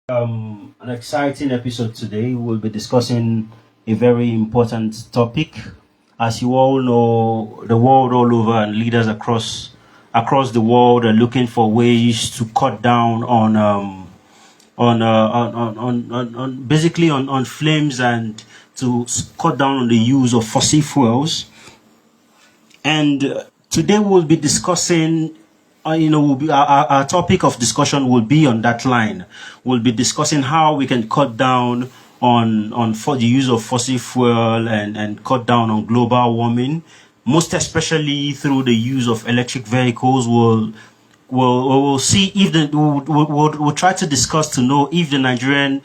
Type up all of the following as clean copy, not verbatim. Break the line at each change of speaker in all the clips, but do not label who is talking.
An exciting episode today. We'll be discussing a very important topic. As you all know, the world all over and leaders across the world are looking for ways to cut down on basically on flames and to cut down on the use of fossil fuels. And today we'll be discussing our topic of discussion will be on that line. We'll be discussing how we can cut down on for the use of fossil fuel and cut down on global warming, most especially through the use of electric vehicles. We'll see if we'll try to discuss to know if the Nigerian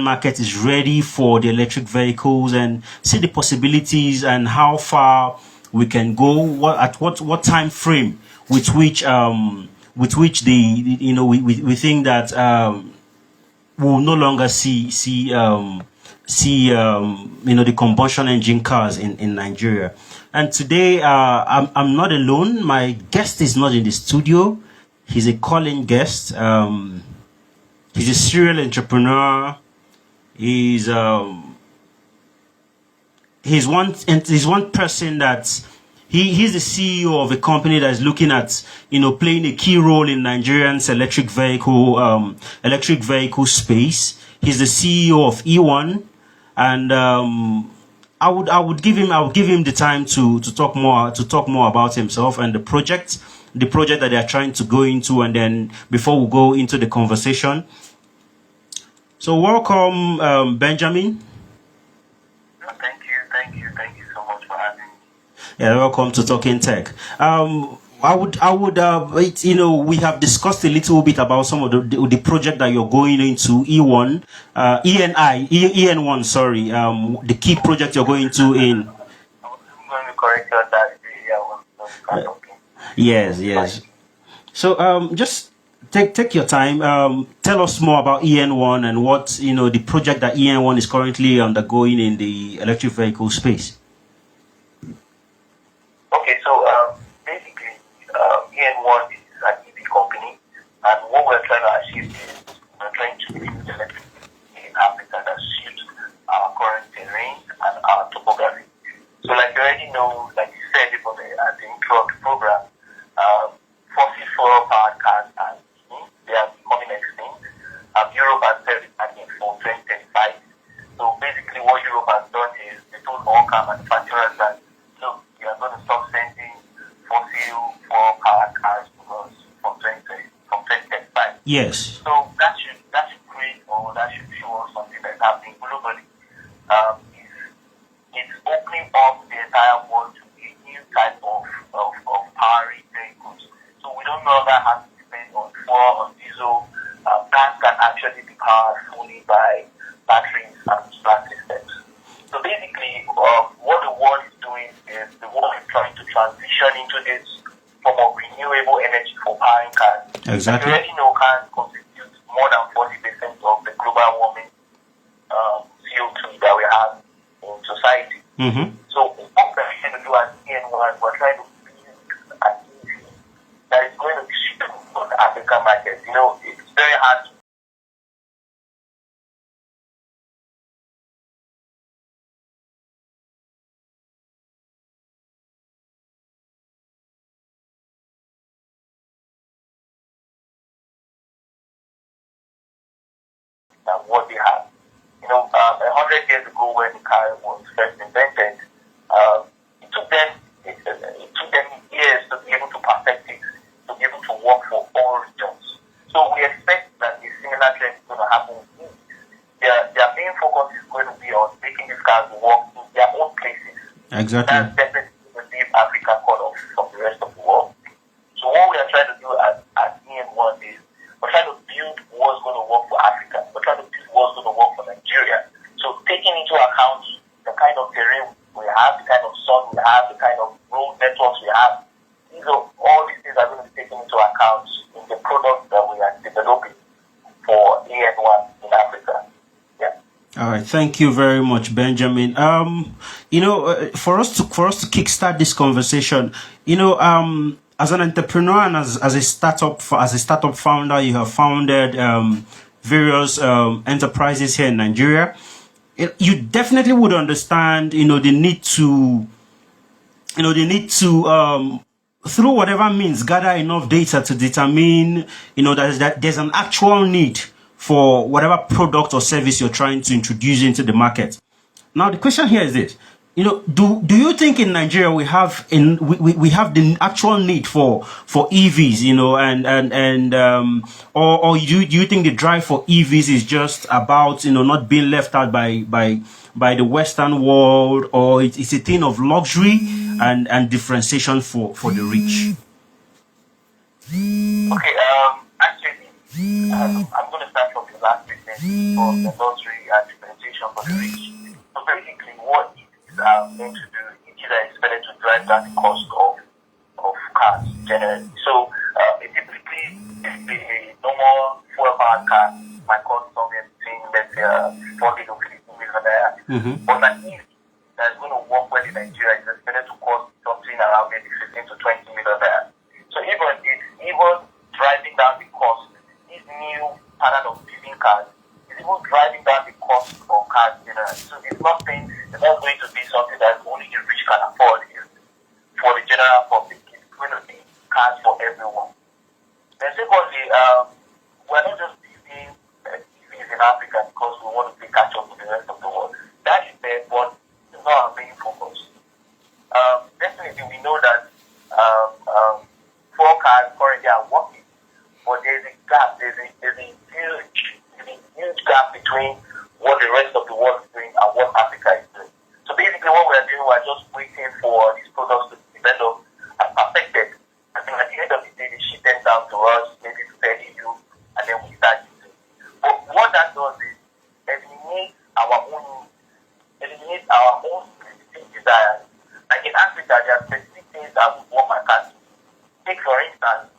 market is ready for the electric vehicles and see the possibilities and how far we can go, what time frame with which we think that we'll no longer see the combustion engine cars in Nigeria. And today I'm not alone. My guest is not in the studio. He's a calling guest. He's a serial entrepreneur. He's one person that he's the CEO of a company that is looking at playing a key role in Nigerian's electric vehicle space. He's the CEO of EN1, and I would give him the time to talk more about himself and the project that they are trying to go into, and then before we go into the conversation. So welcome, Benjamin.
Thank you so much for having me.
Yeah, welcome to Talking Tech. I would, we have discussed a little bit about some of the project that you're going into, EN1, sorry, the key project you're going to in.
I'm going to correct you on that.
Yes. So, just take your time. Tell us more about EN1 and what, the project that EN1 is currently undergoing in the electric vehicle space.
Okay, so basically, EN1 is an EV company, and what we're trying to achieve is we're trying to build electric in Africa that suits our current terrain and our topography. So, like you already know, like you said at the intro of the program, fossil fuel powered cars are extinct. They are becoming extinct. Europe has set it target for 2035. So, basically, what Europe has done is they told all car manufacturers that we are going to stop sending fossil fuel powered cars to us from 2035.
Yes.
So that should create, or that should show us something that's happening globally. It's opening up the entire world to a new type of powering vehicles. So we don't no longer have to depend on fuel, on diesel. Cars can actually be powered fully by batteries and solar systems. So basically, what the world is doing is the world is trying to transition into this form of renewable energy for powering cars.
Exactly.
You already know cars constitute more than 40% of the global warming CO2 that we have in society.
Mm-hmm.
So what we're trying to do at EN1, we're trying to build an EV that is going to be suitable for the African market. It's very hard to what they have. 100 years ago when the car was first invented, it took them years to be able to perfect it, to be able to work for all regions. So we expect that a similar trend is going to happen with these. Their main focus is going to be on making these cars work in their own places.
Exactly.
That's definitely going to leave Africa cut off from the rest of the world. So what we are trying to do at EN1 is we're trying to build what's going to work for Africa. We're trying to build what's going to work for Nigeria. So taking into account the kind of terrain we have, the kind of sun we have, the kind of road networks we have, all these things are going to be taken into account in the product that we are developing for EN1 in Africa. Yeah.
All right, thank you very much, Benjamin. For us to kickstart this conversation, as an entrepreneur and as a startup founder, you have founded various enterprises here in Nigeria, you definitely would understand, the need to, through whatever means, gather enough data to determine, that there's an actual need for whatever product or service you're trying to introduce into the market. Now, the question here is this. Do you think in Nigeria we have we have the actual need for EVs, or do you think the drive for EVs is just about, not being left out by the Western world, or it's a thing of luxury and differentiation for the rich?
Okay, actually, I'm going to start from the last statement from the luxury and differentiation for the rich. So basically, what it is meant to do is either expected to drive down the cost of cars generally. So typically, a normal fuel-powered car might cost somewhere between, let's say, 40 to 50 million naira. But an EV that's going to work well in Nigeria is expected to cost something around maybe 15 to 20 million naira. So even driving down the cost, this new pattern of building cars is even driving down the cost of cars generally. So it's not going to be something that only the rich can afford. For the general public, it's going to be cars for everyone. Then secondly, we're not just building EVs in Africa because we want to play catch up with the rest of the world. That is there, but it's not our main focus. Definitely, we know that four cars currently are working, but there's a gap. There's a huge gap between what the rest of the world is doing and what Africa is doing. So basically, what we're doing, we're just waiting for these products to develop and perfected. And then at the end of the day, they ship them down to us, maybe to you, and then we start using. But what that does is eliminate our own specific desires. Like in Africa, there are specific things that we want my country. Take for instance,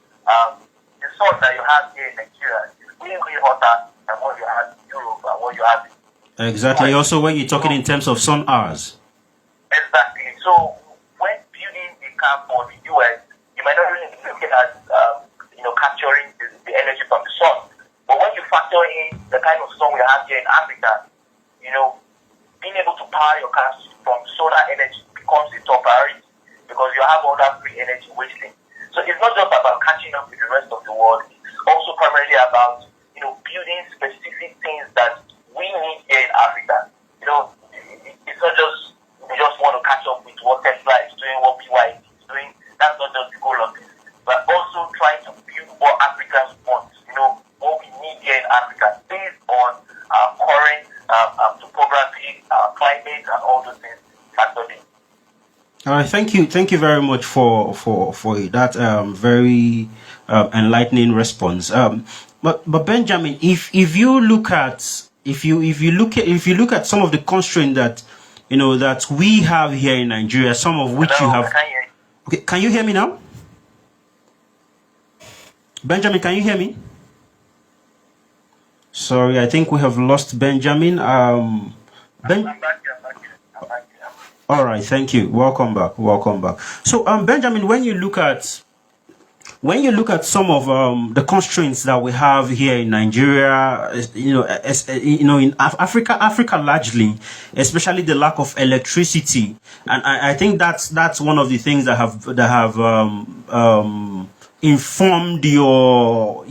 the sun that you have here in Nigeria is way hotter than what you have in Europe and what you have in.
Exactly. Also, when you're talking in terms of sun hours.
Exactly. So when building a car for the US, you might not really be looking at capturing the energy from the sun. But when you factor in the kind of sun we have here in Africa, being able to power your cars from solar energy becomes a top priority because you have all that free energy wasting. So it's not just about catching up with the rest of the world. It's also primarily about building specific things that we need here in Africa. It's not just we just want to catch up with what Tesla is doing, what BYD is doing. That's not just the goal of this. But also trying to build what Africans want. What we need here in Africa based on our current topography, our climate, and all those things factored in.
All right, thank you very much for that very enlightening response. But Benjamin, if you look at some of the constraints that that we have here in Nigeria, some of which you have. Okay, can you hear me now? Benjamin, can you hear me? Sorry, I think we have lost Benjamin.
I'm back here.
All right, thank you. Welcome back. So, Benjamin, when you look at some of the constraints that we have here in Nigeria, in Africa largely, especially the lack of electricity, and I think that's one of the things that have informed your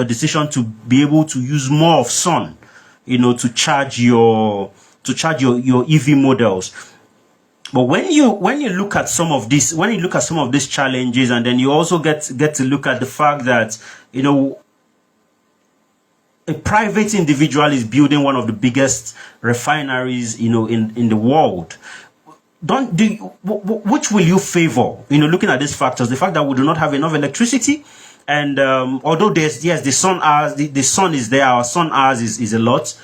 decision to be able to use more of sun, to charge your EV models. But when you look at some of these challenges, and then you also get to look at the fact that a private individual is building one of the biggest refineries in the world. Which will you favor? Looking at these factors, the fact that we do not have enough electricity, and although the sun hours, the sun is there, our sun hours is a lot,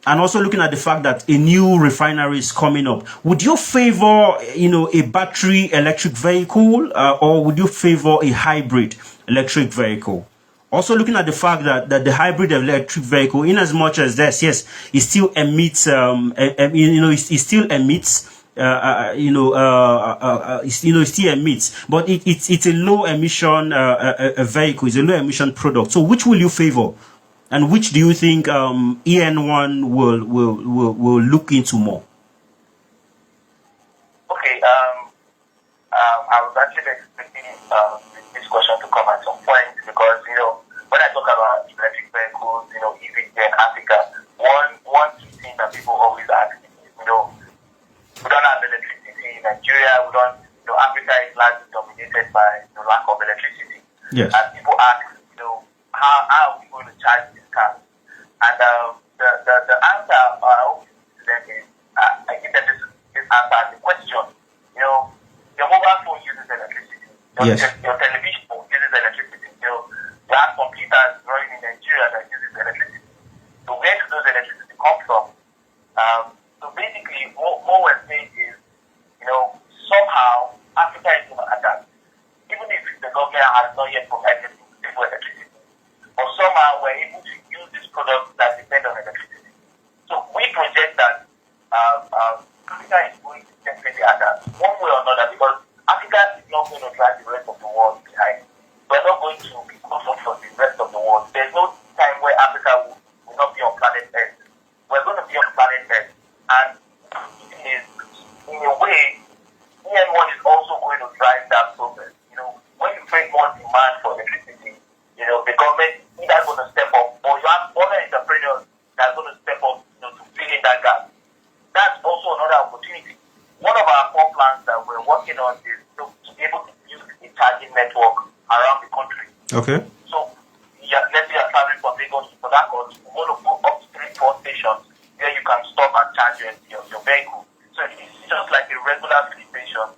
and also looking at the fact that a new refinery is coming up, would you favor a battery electric vehicle, or would you favor a hybrid electric vehicle? Also looking at the fact that the hybrid electric vehicle, in as much as this, yes, it still emits, it still emits. It still emits, but it's a low emission vehicle, it's a low emission product. So which will you favor? And which do you think EN1 will look into more?
Okay, I was actually expecting this question to come at some point because, when I talk about electric vehicles, EVs in Africa, one key thing that people always ask is, we don't have electricity in Nigeria, Africa is largely dominated by the lack of electricity.
Yes.
And people ask, how are we going to charge these cars? And the answer I always give to them is, I give them this answer as a question. Your mobile phone uses electricity.
Yes.
Your television uses electricity. You have computers running in Nigeria that uses electricity. So where do those electricity come from? So basically, what we're saying is, somehow Africa is going to adapt. Even if the government has not yet provided stable electricity. But somehow we're able to use these products that depend on electricity. So we project that Africa is going to definitely adapt one way or another because Africa is not going to drag the rest of the world behind. We're not going to be consumed from the rest of the world. There's no time where Africa will not be on planet Earth. We're going to be on planet Earth. And in a way, EN1 is also going to drive that progress. When you create more demand for electricity, the government is either going to step up or you have other entrepreneurs that are going to step up, to fill in that gap. That's also another opportunity. One of our core plans that we're working on is to be able to use a charging network around the country.
Okay.
So, let's say you're traveling from Lagos to Port Harcourt, you want to go up to 3-4 stations where you can stop and charge your vehicle. So it's just like a regular filling station.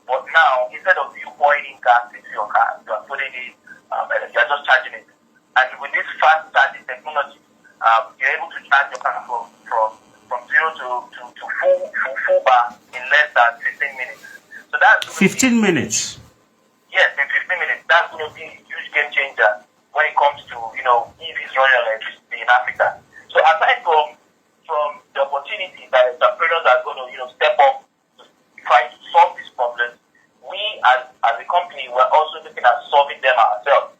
But now, instead of you pouring in gas into your car, you are putting in, you're just charging it. And with this fast charging technology, you're able to charge your car from zero to full bar in less than 15 minutes. So that's
15 minutes.
Yes, in 15 minutes. That's going to be a huge game changer when it comes to EVs running on electricity in Africa. So aside from the opportunity that entrepreneurs are going to step up to try to solve these problems, we as a company we're also looking at solving them ourselves.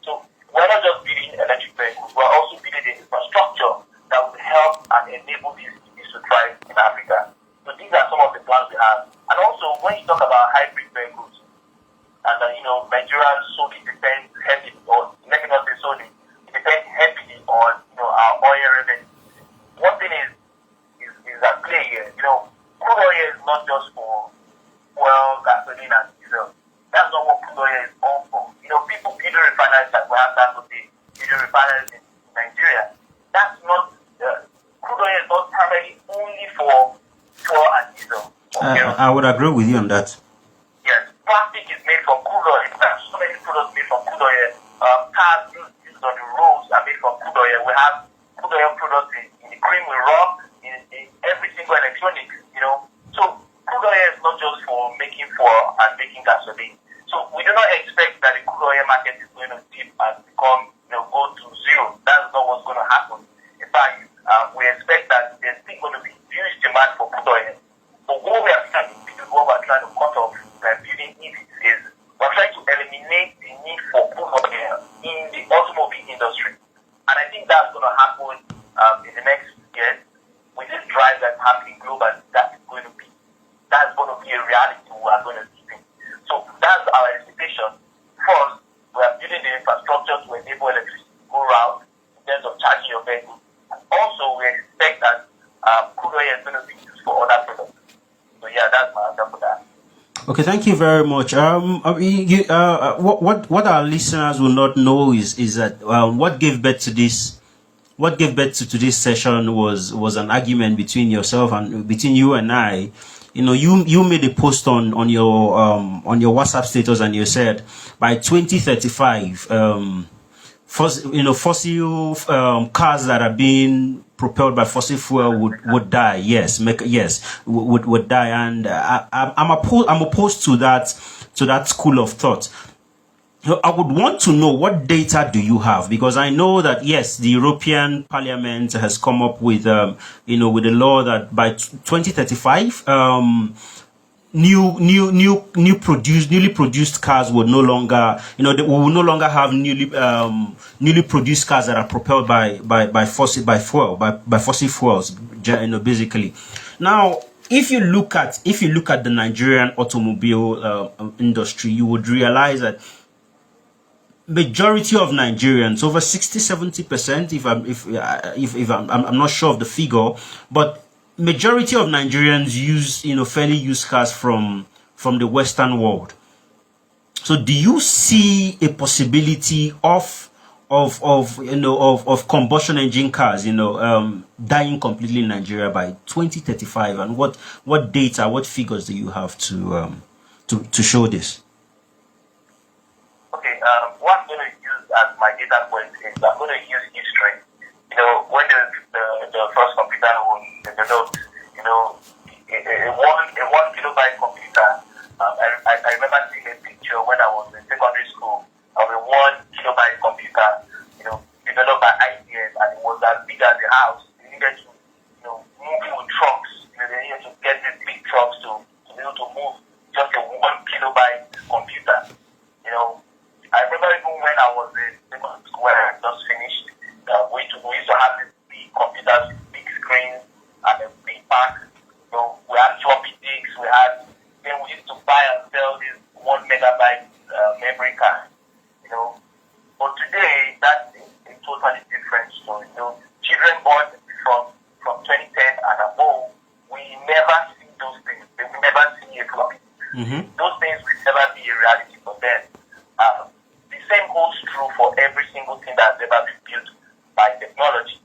So we're not just building electric vehicles, we're also building the infrastructure that will help and enable these EVs to thrive in Africa. So these are some of the plans we have. And also when you talk about hybrid vehicles, and Nigeria solely depends heavily, or let me not say solely, it depends heavily on our oil revenue. One thing is at play here. Crude oil is not just for fuel, gasoline, and diesel. That's not what crude oil is all for. People building refineries like we have that today, building refineries in Nigeria. That's not crude oil is not primarily only for fuel and diesel.
I would agree with you on that.
Yes, plastic is made from crude oil. There are so many products made from crude oil. Cars used on the roads are made from crude oil. We have crude oil products in the cream we rub, in every single electronics, So crude oil is not just for making fuel and making gasoline. So we do not expect that the crude oil market is going to dip and become, go to zero. That's not what's going to happen. In fact, we expect that there's still going to be huge demand for crude oil. But what we are trying to do, what we're trying to cut off by building EVs is we're trying to eliminate the need for crude oil in the automobile industry. And I think that's going to happen in the next years with this drive that's happening globally. That's going to be a reality we are going to see. So that's our expectation. First, we are building the infrastructure to enable electricity to go around in terms of charging your vehicle. And also, we expect that crude oil is going to be used for other products. So yeah, that's my answer for that.
Okay, thank you very much. What our listeners will not know is that what gave birth to this session was an argument between yourself and between you and I. You made a post on your WhatsApp status and you said by 2035, fossil cars that are being propelled by fossil fuel would die. Yes, would die, and I'm opposed to that school of thought. I would want to know what data do you have, because I know that yes, the European Parliament has come up with with a law that by 2035 newly produced cars would no longer, we will no longer have newly produced cars that are propelled by fossil fuels, basically. Now, if you look at the Nigerian automobile industry, you would realize that majority of Nigerians, over 60-70%, if I'm not sure of the figure, but majority of Nigerians use fairly used cars from the Western world. So do you see a possibility of combustion engine cars dying completely in Nigeria by 2035? And what data, what figures do you have to show this?
Okay, what I'm going to use as my data point is I'm going to use history. When the first computer was developed, a 1 kilobyte computer, I remember seeing a picture when I was in secondary school of a 1 kilobyte computer, developed by IBM, and it was as big as a house. They needed to, move it with trucks. They needed to get these big trucks to be able to move just a 1 kilobyte computer. I remember even when I was in secondary school, where I just finished, we used to have these big computers with big screens and a big pack. We had floppy disks, then we used to buy and sell this 1 megabyte memory card. But today, that's a totally different story. Children born from 2010 and above, we never see those things. They will never see a floppy. Those things will never be a reality for them. The same holds true for every single thing that has ever been built by technology.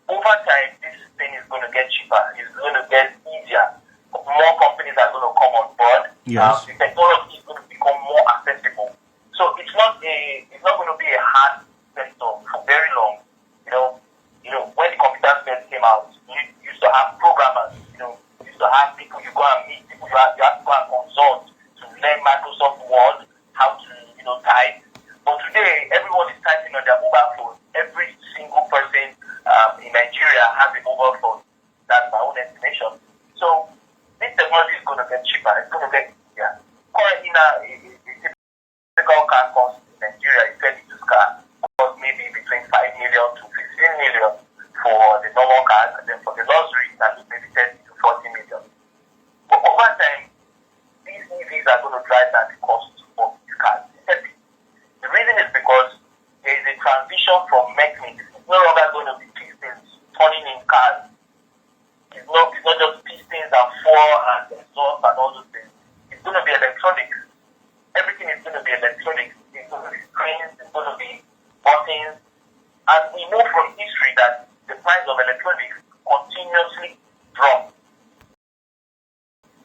Over time, this thing is going to get cheaper. It's going to get easier. More companies are going to come on board.
Yes.
The technology is going to become more accessible. So it's not going to be a hard sector for very long. When the computers first came out, you used to have programmers. You used to have people you go and meet, people you have to go and consult to learn Microsoft Word, how to type. But today, everyone is typing on their mobile phone. Every single person in Nigeria has a mobile phone. That's my own estimation. So this technology is going to get cheaper. It's going to get easier. Currently now, a typical car cost in Nigeria, a fairly used car, costs maybe between 5 million to 15 million for the normal cars, and then for the luxury, that is maybe 30 to 40 million. But over time, these EVs are going to drive down the cost of these cars. The reason is because there is a transition from mechanics. It's no longer going to be pistons turning in cars. It's not just pistons and floor and exhaust and all those things. It's going to be electronics. Everything is going to be electronics. It's going to be screens, it's going to be buttons. And we know from history that the price of electronics continuously drops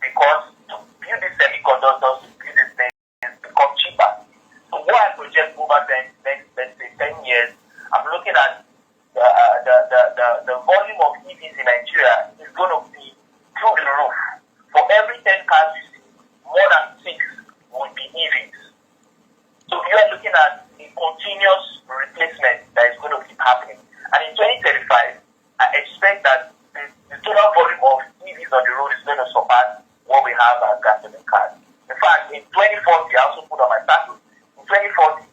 because to build these semiconductors, to build these things, become cheaper. So what I project over the next, let's say, 10 years, I'm looking at the volume of EVs in Nigeria is going to be through the roof. For every 10 cars you see, more than 6 will be EVs. So you are looking at a continuous replacement that is going to keep happening. And in 2035, I expect that the total volume of EVs on the road is going to surpass what we have as gasoline cars. In fact, in 2040, I also put on my status, in 2040,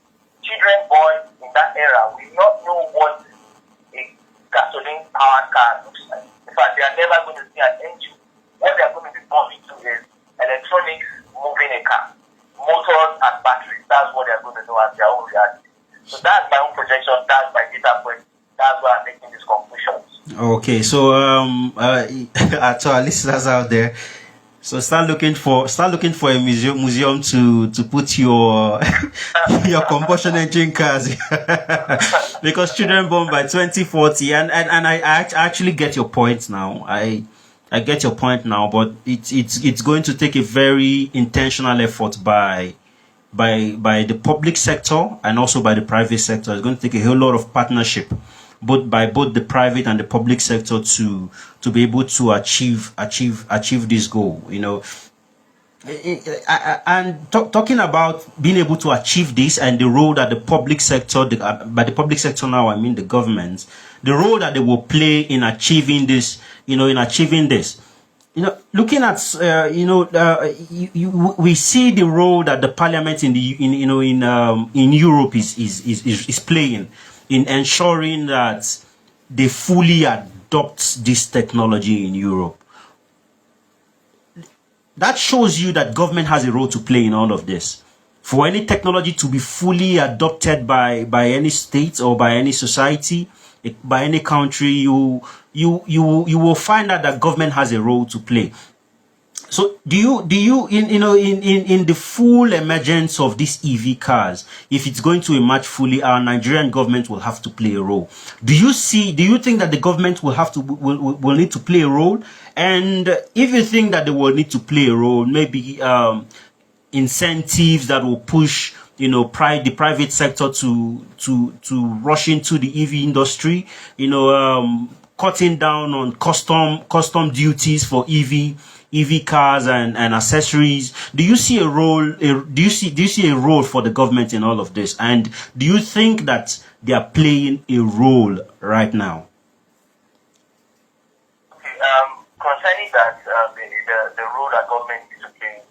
children born in that era will not know what a gasoline-powered car looks like. In fact, they are never going to see an engine. What they are going to be born into is electronics moving a car, motors and batteries. That's what they are going to know as their own reality. So that's my own projection. That's my data point. That's why I'm making these conclusions.
Okay, so to our listeners out there, so start looking for a museum to put your your combustion engine cars because children born by 2040, and I actually get your point now. I get your point now, but it's going to take a very intentional effort by the public sector and also by the private sector. It's going to take a whole lot of partnership, both the private and the public sector to be able to achieve this goal. And talking about being able to achieve this and the role that the public sector, by the public sector now I mean the government, the role that they will play in achieving this, looking at we see the role that the parliament in Europe is playing in ensuring that they fully adopt this technology in Europe. That shows you that government has a role to play in all of this. For any technology to be fully adopted by any state or by any society, by any country, you will find out that government has a role to play. So do you in the full emergence of these EV cars, if it's going to emerge fully, our Nigerian government will have to play a role. Do you think that the government will need to play a role? And if you think that they will need to play a role, maybe incentives that will push the private sector to rush into the EV industry, cutting down on custom duties for EV cars and accessories. Do you see a role? Do you see a role for the government in all of this? And do you think that they are playing a role right now?
Okay, concerning that, the role that government is to play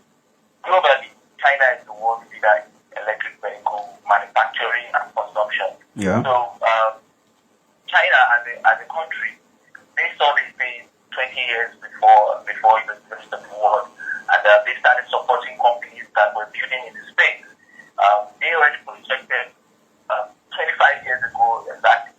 globally, China is the world leader in electric vehicle manufacturing and consumption.
Yeah.
So China as a country, they saw this phase 20 years before the rest of the world, and they started supporting companies that were building in the space. They already projected 25 years ago exactly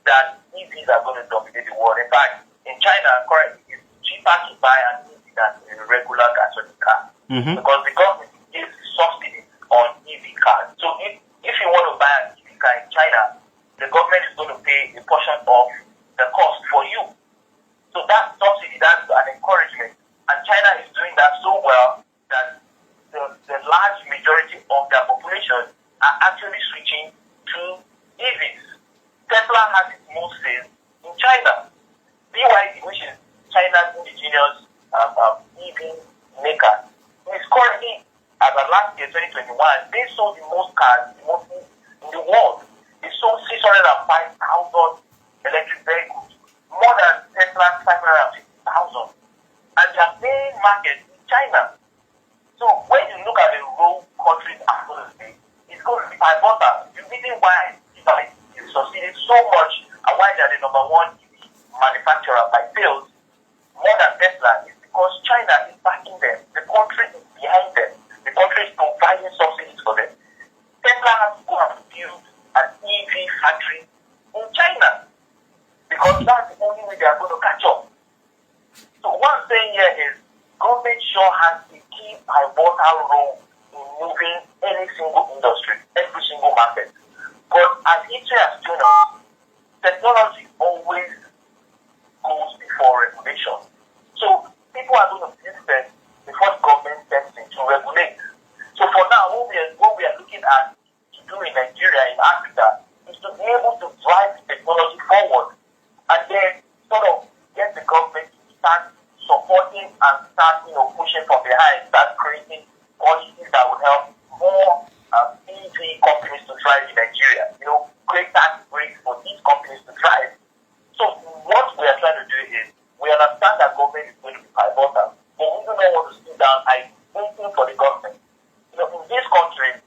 that EVs are going to dominate the world. In fact, in China currently it's cheaper to buy an EV than a regular gasoline car, because the government gives subsidies on EV cars. So if you want to buy an EV car in China, the government is going to pay a portion of the cost for you. So that subsidy, that's an encouragement. And China is doing that so well that the large majority of their population are actually switching to EVs. Tesla has its most sales in China. BYD, which is China's indigenous EV maker, is currently, as of last year, 2021, they sold the most cars in the world. They sold 605,000 electric vehicles, more than Tesla's 550,000. And their main market is China. So when you look at the role countries are going to play, it's going to be pivotal. The reason why is succeeded so much and why they are the number one manufacturer by sales more than Tesla is because China is backing them. The country is behind them. The country is providing subsidies for them. Tesla has to go and build an EV factory in China because that's the only way they are going to catch up. So what I'm saying here is government sure has a key pivotal role in moving any single industry, every single market. But as history has shown us, technology always goes before regulation. So people are going to build first before the government steps in to regulate. So for now, what we are looking at to do in Nigeria, in Africa, is to be able to drive the technology forward and then sort of get the government to start supporting and start, pushing from behind, start creating policies that would help more EV companies to thrive in Nigeria. Create tax breaks for these companies to thrive. So what we are trying to do is, we understand that government is going to be pivotal, but we do not want to sit down and waiting for the government. In this country,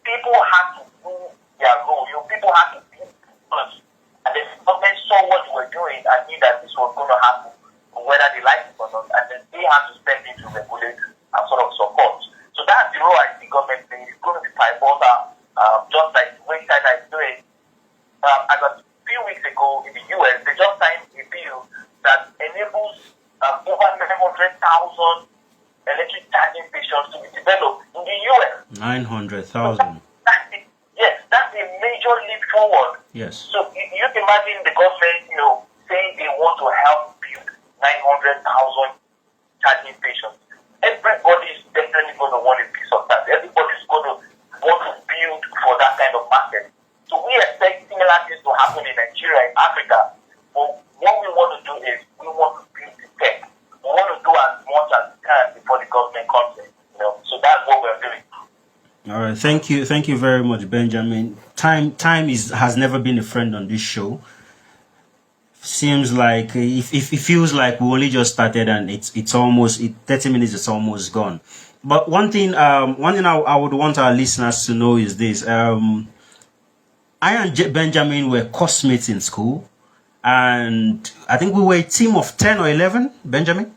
people have to do their role. People have to be first. And the government saw what we were doing and knew that this was going to happen, whether they like it or not, and then they have to step in to regulate and sort of support. So that's the role I see government playing. It's going to be pivotal, just like the way China is doing. As a few weeks ago in the US, they just signed a bill that enables over 900,000 electric charging stations to be developed in the US.
900,000.
Yes, that's a major leap forward.
Yes.
So you can imagine the government, saying they want to help build 900,000 charging stations. Everybody is definitely going to want a piece of that. Everybody is going to want to build for that kind of market. So we expect similar things to happen in Nigeria, in Africa. But what we want to do is we want to build the tech. We want to do as much as we can before the government comes in. So that's what we're doing.
All right, thank you very much, Benjamin. Time has never been a friend on this show. seems like if it feels like we only just started and it's almost 30 minutes is almost gone. But one thing I would want our listeners to know is this: I and Benjamin were classmates in school, and I think we were a team of 10 or 11. Benjamin.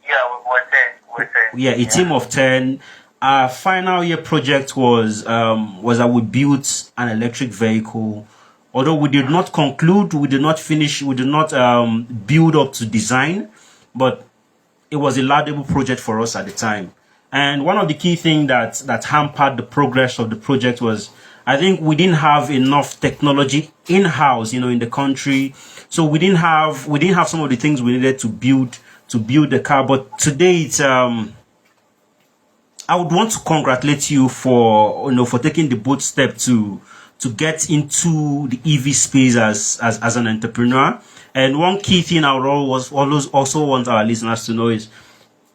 Yeah, we're 10. We're 10.
Yeah, a team of 10. Our final year project was that we built an electric vehicle. Although we did not conclude, we did not finish, we did not build up to design, but it was a laudable project for us at the time. And one of the key things that hampered the progress of the project was, I think we didn't have enough technology in-house, in the country. So we didn't have some of the things we needed to build the car. But today it's I would want to congratulate you for taking the bold step to get into the EV space as an entrepreneur. And one key thing I would always also want our listeners to know is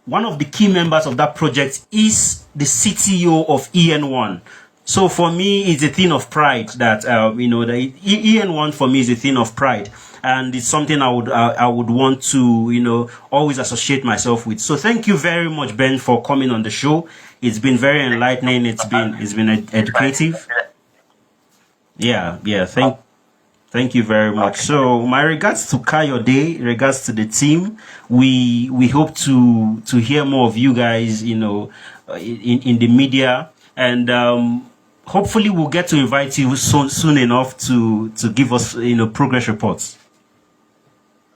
one of the key members of that project is the CTO of EN1. So for me, it's a thing of pride that the EN1 for me is a thing of pride, and it's something I would want to always associate myself with. So thank you very much, Ben, for coming on the show. It's been very enlightening. It's been educative. Yeah. Thank you very much. So my regards to Kayode, regards to the team. We hope to hear more of you guys, in the media, and hopefully we'll get to invite you soon enough to give us progress reports.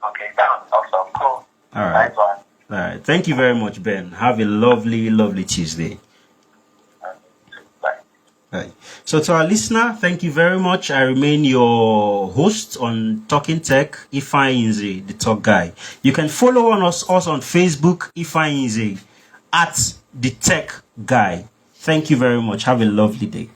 Okay, that's awesome. Cool.
All right.
Nice one.
All right. Thank you very much, Ben. Have a lovely Tuesday.
Bye.
Right. So to our listener, thank you very much. I remain your host on Talking Tech, Ifeanyi, the Talk Guy. You can follow us on Facebook, Ifeanyi, at the Tech Guy. Thank you very much. Have a lovely day.